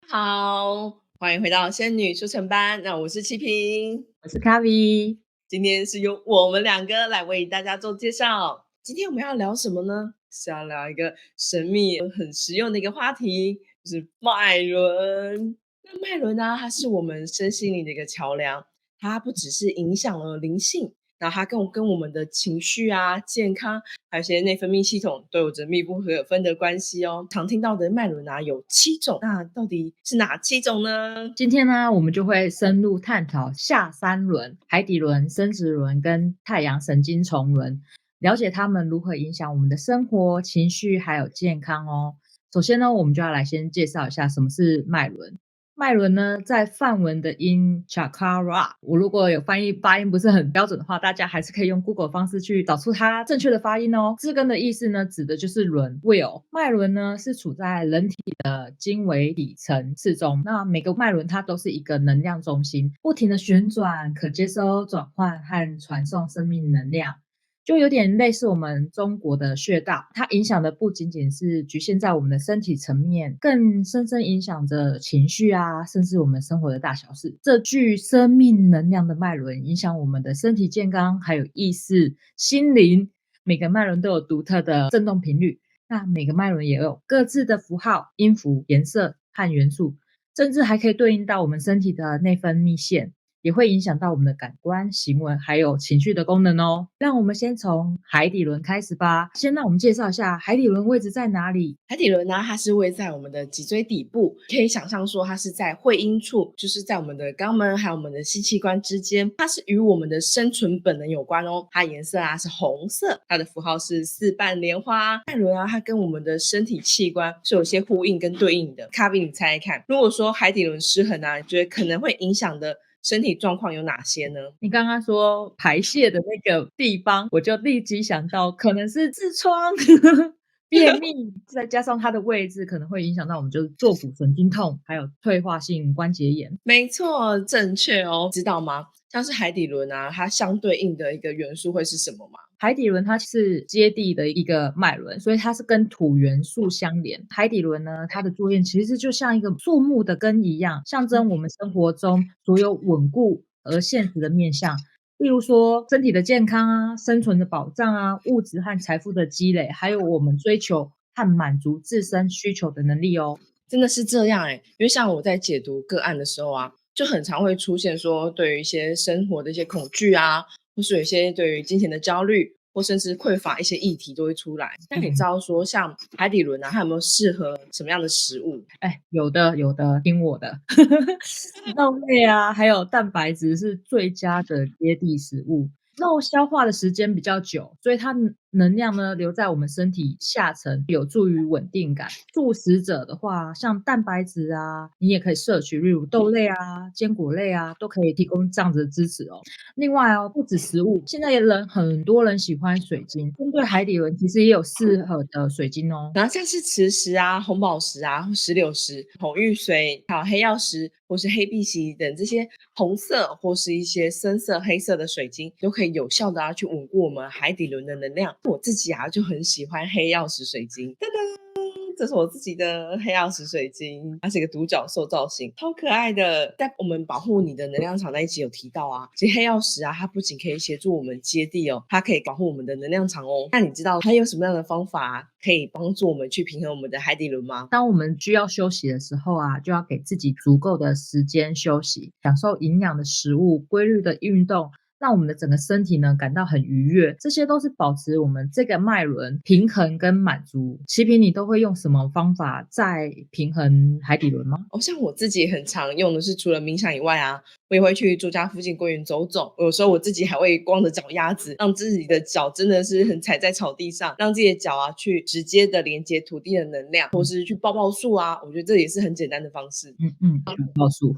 好，欢迎回到仙女速成班。那我是七平，我是 Kavi。今天是由我们两个来为大家做介绍。今天我们要聊什么呢？是要聊一个神秘、很实用的一个话题，就是脉轮。那脉轮呢，它是我们身心灵的一个桥梁，它不只是影响了灵性，然后它跟我们的情绪啊、健康，还有一些内分泌系统都有着密不可分的关系哦。常听到的脉轮啊有7种，那到底是哪7种呢？今天呢，我们就会深入探讨下3轮、海底轮、生殖轮跟太阳神经丛轮，了解它们如何影响我们的生活、情绪还有健康哦。首先呢，我们就要来先介绍一下什么是脉轮。脉轮呢，在梵文的音 chakra，我如果有发音不是很标准的话，大家还是可以用 Google 方式去找出它正确的发音哦。字根的意思呢，指的就是轮 wheel。脉轮呢是处在人体的经纬底层次中，那每个脉轮它都是一个能量中心，不停的旋转，可接收、转换和传送生命能量。就有点类似我们中国的穴道，它影响的不仅仅是局限在我们的身体层面，更深深影响着情绪啊，甚至我们生活的大小事。这具生命能量的脉轮影响我们的身体健康，还有意识、心灵。每个脉轮都有独特的振动频率，那每个脉轮也有各自的符号、音符、颜色和元素，甚至还可以对应到我们身体的内分泌腺。也会影响到我们的感官、行为还有情绪的功能哦。让我们先从海底轮开始吧。先让我们介绍一下海底轮位置在哪里。海底轮呢，它是位在我们的脊椎底部，可以想象说它是在会阴处，就是在我们的肛门还有我们的性器官之间。它是与我们的生存本能有关哦。它颜色啊是红色，它的符号是4瓣莲花。脉轮啊，它跟我们的身体器官是有些呼应跟对应的。卡比，你猜猜看，如果说海底轮失衡啊，你觉得可能会影响的身体状况有哪些呢？你刚刚说排泄的那个地方，我就立即想到可能是痔疮、便秘，再加上它的位置可能会影响到我们就是坐骨神经痛，还有退化性关节炎。没错，正确哦，知道吗？像是海底轮啊，它相对应的一个元素会是什么吗？海底轮它是接地的一个脉轮，所以它是跟土元素相连。海底轮呢，它的作用其实就像一个树木的根一样，象征我们生活中所有稳固而现实的面向，例如说身体的健康啊、生存的保障啊、物质和财富的积累，还有我们追求和满足自身需求的能力哦。真的是这样因为像我在解读个案的时候啊，就很常会出现说，对于一些生活的一些恐惧啊，或是有一些对于金钱的焦虑，或甚至匮乏一些议题都会出来。那你知道说，像海底轮啊，它有没有适合什么样的食物？哎，有的有的，听我的，肉类啊，还有蛋白质是最佳的接地食物。肉消化的时间比较久，所以它能量呢留在我们身体下层，有助于稳定感。素食者的话，像蛋白质啊，你也可以摄取，例如豆类啊、坚果类啊，都可以提供这样子的支持哦。另外哦，不止食物，现在很多人喜欢水晶，针对海底轮其实也有适合的水晶哦。然后像是磁石啊、红宝石啊、或石榴石、红玉髓、还有黑曜石或是黑碧玺等这些红色或是一些深色、黑色的水晶，都可以有效的去稳固我们海底轮的能量。我自己啊就很喜欢黑曜石水晶，噔噔。这是我自己的黑曜石水晶，它是一个独角兽造型，超可爱的。在我们保护你的能量场那一集有提到啊，其实黑曜石啊，它不仅可以协助我们接地哦，它可以保护我们的能量场哦。那你知道它有什么样的方法可以帮助我们去平衡我们的海底轮吗？当我们需要休息的时候啊，就要给自己足够的时间休息，享受营养的食物、规律的运动，让我们的整个身体呢感到很愉悦。这些都是保持我们这个脉轮平衡跟满足。齐平，你都会用什么方法在平衡海底轮吗？哦，像我自己很常用的是，除了冥想以外啊，我也会去住家附近公园走走。有时候我自己还会光着脚丫子，让自己的脚真的是很踩在草地上，让自己的脚啊去直接的连接土地的能量，或是去抱抱树啊。我觉得这也是很简单的方式。告诉我。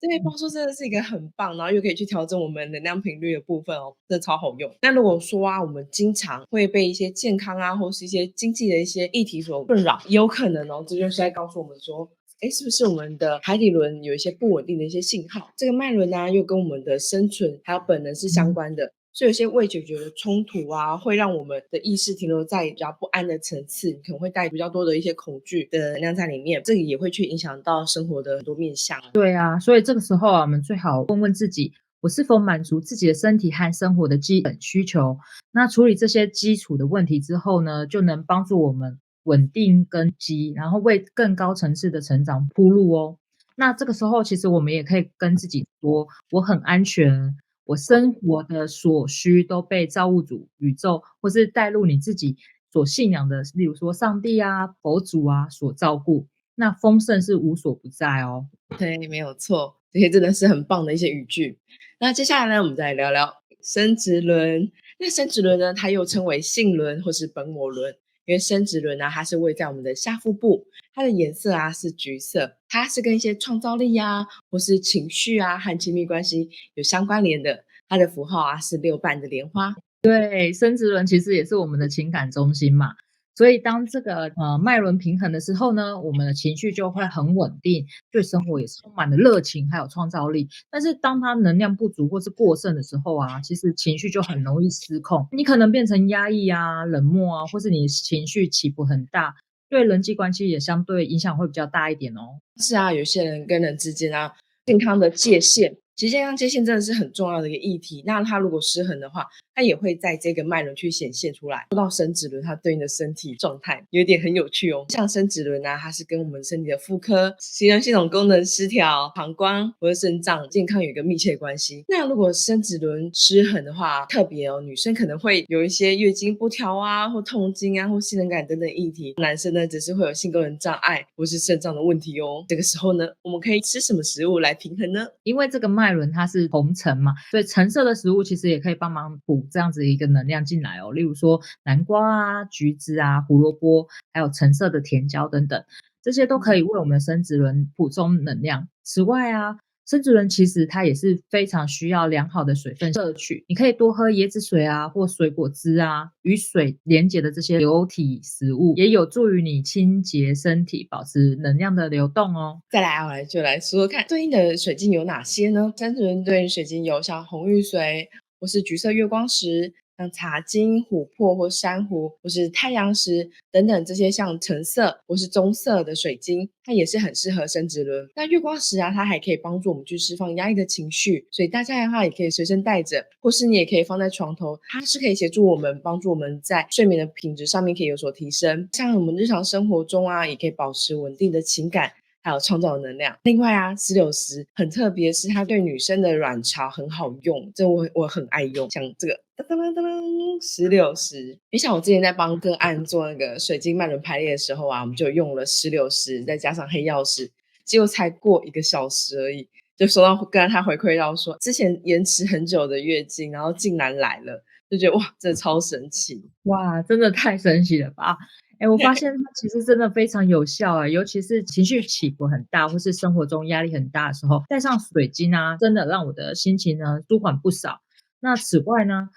这抱树真的是一个很棒，然后又可以去调整我们能量频率的部分哦，真的超好用。那如果说啊，我们经常会被一些健康啊，或是一些经济的一些议题所困扰，也有可能哦，这就是在告诉我们说，是不是我们的海底轮有一些不稳定的一些信号？这个脉轮呢，又跟我们的生存还有本能是相关的。所以有些未解决的冲突啊，会让我们的意识停留在比较不安的层次，可能会带比较多的一些恐惧的能量在里面，这个也会去影响到生活的很多面向。对啊，所以这个时候啊，我们最好问问自己，我是否满足自己的身体和生活的基本需求？那处理这些基础的问题之后呢，就能帮助我们稳定根基，然后为更高层次的成长铺路哦。那这个时候，其实我们也可以跟自己说，我很安全，我生活的所需都被造物主、宇宙，或是带入你自己所信仰的，例如说上帝啊、佛祖啊所照顾。那丰盛是无所不在哦。对，没有错，这些真的是很棒的一些语句。那接下来呢，我们再来聊聊生殖轮。那生殖轮呢，它又称为性轮或是本我轮，因为生殖轮呢，它是位在我们的下腹部，它的颜色啊是橘色，它是跟一些创造力啊，或是情绪啊和亲密关系有相关联的。它的符号啊是六瓣的莲花。对，生殖轮其实也是我们的情感中心嘛，所以当这个脉轮平衡的时候呢，我们的情绪就会很稳定，对生活也充满了热情还有创造力。但是当它能量不足或是过剩的时候啊，其实情绪就很容易失控，你可能变成压抑啊、冷漠啊，或是你情绪起伏很大，对人际关系也相对影响会比较大一点哦。是啊，有些人跟人之间啊，健康的界限，其实健康界限真的是很重要的一个议题。那它如果失衡的话，它也会在这个脉轮去显现出来。说到生殖轮，它对应的身体状态有点很有趣哦。像生殖轮啊，它是跟我们身体的妇科、形成系统功能失调、膀胱或者肾脏健康有一个密切关系。那如果生殖轮失衡的话，特别哦，女生可能会有一些月经不调啊，或痛经啊，或性能感等等议题。男生呢，只是会有性功能障碍或是肾脏的问题哦。这个时候呢，我们可以吃什么食物来平衡呢？因为这个脉轮它是红橙嘛，所以橙色的食物其实也可以帮忙补这样子一个能量进来哦。例如说南瓜啊、橘子啊、胡萝卜，还有橙色的甜椒等等，这些都可以为我们的生殖轮补充能量。此外啊，生殖轮其实它也是非常需要良好的水分摄取，你可以多喝椰子水啊，或水果汁啊，与水连结的这些流体食物，也有助于你清洁身体，保持能量的流动哦。再来啊，我就来说说看对应的水晶有哪些呢？生殖轮对应水晶有像红玉髓，或是橘色月光石，像茶晶、琥珀或珊瑚，或是太阳石等等这些像橙色或是棕色的水晶，它也是很适合生殖轮。那月光石啊，它还可以帮助我们去释放压抑的情绪，所以大家的话也可以随身带着，或是你也可以放在床头，它是可以协助我们，帮助我们在睡眠的品质上面可以有所提升。像我们日常生活中啊，也可以保持稳定的情感。还有创造的能量。另外啊，石榴石很特别，是它对女生的卵巢很好用，这我很爱用。像这个噔噔噔噔石榴石，你想我之前在帮个案做那个水晶脉轮排列的时候啊，我们就用了石榴石，再加上黑曜石，结果才过1个小时而已，就收到个案他回馈到说，之前延迟很久的月经，然后竟然来了，就觉得哇，真的超神奇。哇，真的太神奇了吧！哎，我发现它其实真的非常有效哎，尤其是情绪起伏很大，或是生活中压力很大的时候，带上水晶啊，真的让我的心情呢舒缓不少。那此外呢，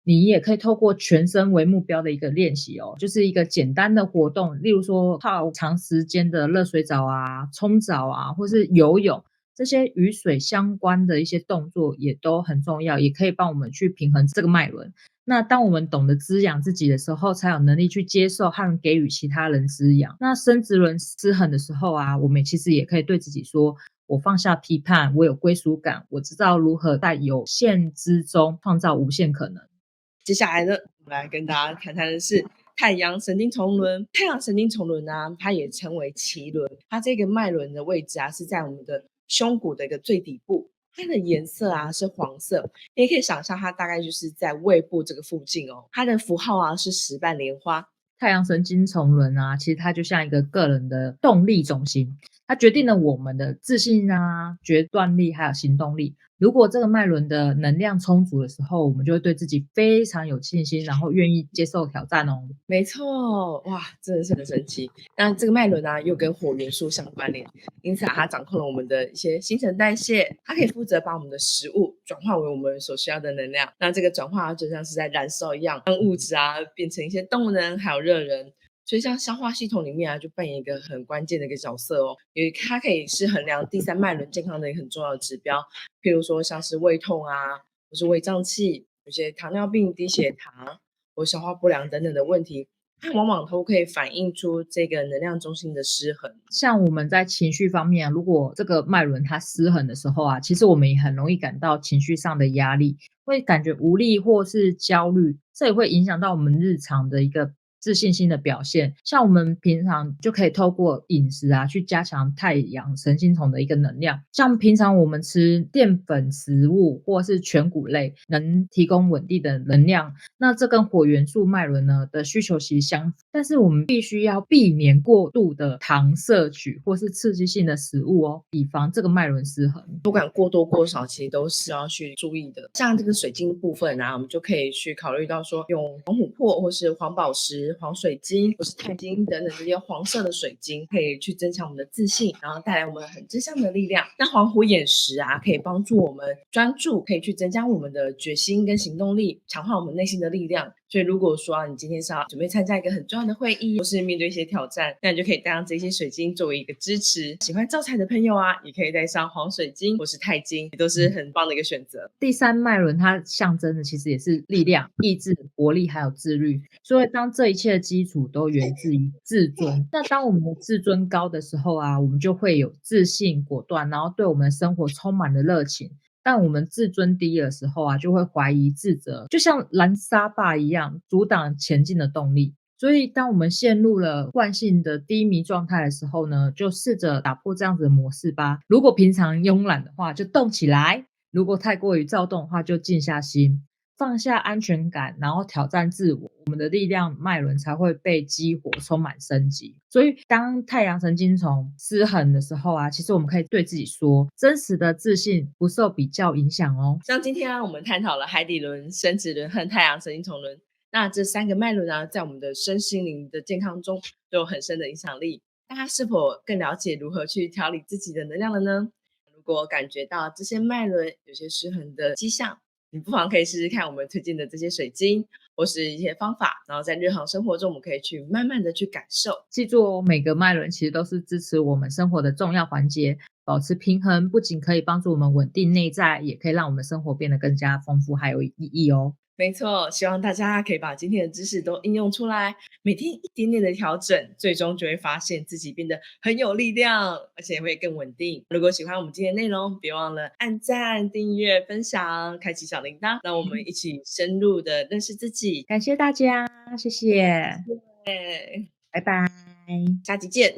你也可以透过全身为目标的一个练习哦，就是一个简单的活动，例如说泡长时间的热水澡啊、冲澡啊，或是游泳，这些与水相关的一些动作也都很重要，也可以帮我们去平衡这个脉轮。那当我们懂得滋养自己的时候，才有能力去接受和给予其他人滋养。那生殖轮失衡的时候啊，我们其实也可以对自己说：我放下批判，我有归属感，我知道如何在有限之中创造无限可能。接下来呢，我们来跟大家谈谈的是太阳神经丛轮。太阳神经丛轮呢，它也称为脐轮，它这个脉轮的位置啊，是在我们的胸骨的一个最底部。它的颜色啊是黄色，你也可以想象它大概就是在胃部这个附近哦。它的符号啊是10瓣莲花。太阳神经丛轮啊，其实它就像一个个人的动力中心，它决定了我们的自信啊、决断力还有行动力。如果这个脉轮的能量充足的时候，我们就会对自己非常有信心，然后愿意接受挑战哦。没错，哇，真的是很神奇。那这个脉轮啊，又跟火元素相关联，因此啊，它掌控了我们的一些新陈代谢，它可以负责把我们的食物转化为我们所需要的能量。那这个转化就像是在燃烧一样，让物质啊变成一些动能，还有热能。所以像消化系统里面啊，就扮演一个很关键的一个角色哦，因为它可以是衡量第三脉轮健康的一个很重要的指标，譬如说像是胃痛啊，或是胃胀气。有些糖尿病、低血糖或消化不良等等的问题，它往往都可以反映出这个能量中心的失衡。像我们在情绪方面啊，如果这个脉轮它失衡的时候啊，其实我们也很容易感到情绪上的压力，会感觉无力或是焦虑，这也会影响到我们日常的一个自信心的表现。像我们平常就可以透过饮食啊，去加强太阳神经丛的一个能量。像平常我们吃淀粉食物或是全谷类，能提供稳定的能量。那这跟火元素脉轮呢的需求其实相符，但是我们必须要避免过度的糖摄取或是刺激性的食物哦，以防这个脉轮失衡。不管过多过少，其实都是要去注意的。像这个水晶部分啊，我们就可以去考虑到说，用黄琥珀或是黄宝石、黄水晶或是钛金等等这些黄色的水晶，可以去增强我们的自信，然后带来我们很正向的力量。那黄虎眼石啊，可以帮助我们专注，可以去增加我们的决心跟行动力，强化我们内心的力量。所以如果说你今天是要准备参加一个很重要的会议，或是面对一些挑战，那你就可以带上这些水晶作为一个支持。喜欢招财的朋友啊，也可以带上黄水晶或是钛金，也都是很棒的一个选择。第三脉轮它象征的其实也是力量、意志、活力还有自律，所以当这一切的基础都源自于自尊，那当我们的自尊高的时候啊，我们就会有自信、果断，然后对我们的生活充满了热情。但我们自尊低的时候啊，就会怀疑、自责，就像拦沙坝一样，阻挡前进的动力。所以，当我们陷入了惯性的低迷状态的时候呢，就试着打破这样子的模式吧。如果平常慵懒的话，就动起来；如果太过于躁动的话，就静下心，放下安全感，然后挑战自我，我们的力量脉轮才会被激活，充满生机。所以，当太阳神经丛失衡的时候啊，其实我们可以对自己说，真实的自信不受比较影响哦。像今天啊，我们探讨了海底轮、生殖轮和太阳神经丛轮，那这三个脉轮啊，在我们的身心灵的健康中都有很深的影响力。大家是否更了解如何去调理自己的能量了呢？如果感觉到这些脉轮有些失衡的迹象，你不妨可以试试看我们推荐的这些水晶或是一些方法，然后在日常生活中我们可以去慢慢的去感受。记住哦，每个脉轮其实都是支持我们生活的重要环节。保持平衡，不仅可以帮助我们稳定内在，也可以让我们生活变得更加丰富还有意义哦。没错，希望大家可以把今天的知识都应用出来，每天一点点的调整，最终就会发现自己变得很有力量，而且会更稳定。如果喜欢我们今天的内容，别忘了按赞、订阅、分享、开启小铃铛，让我们一起深入的认识自己。感谢大家，谢谢，耶，拜拜。下集见。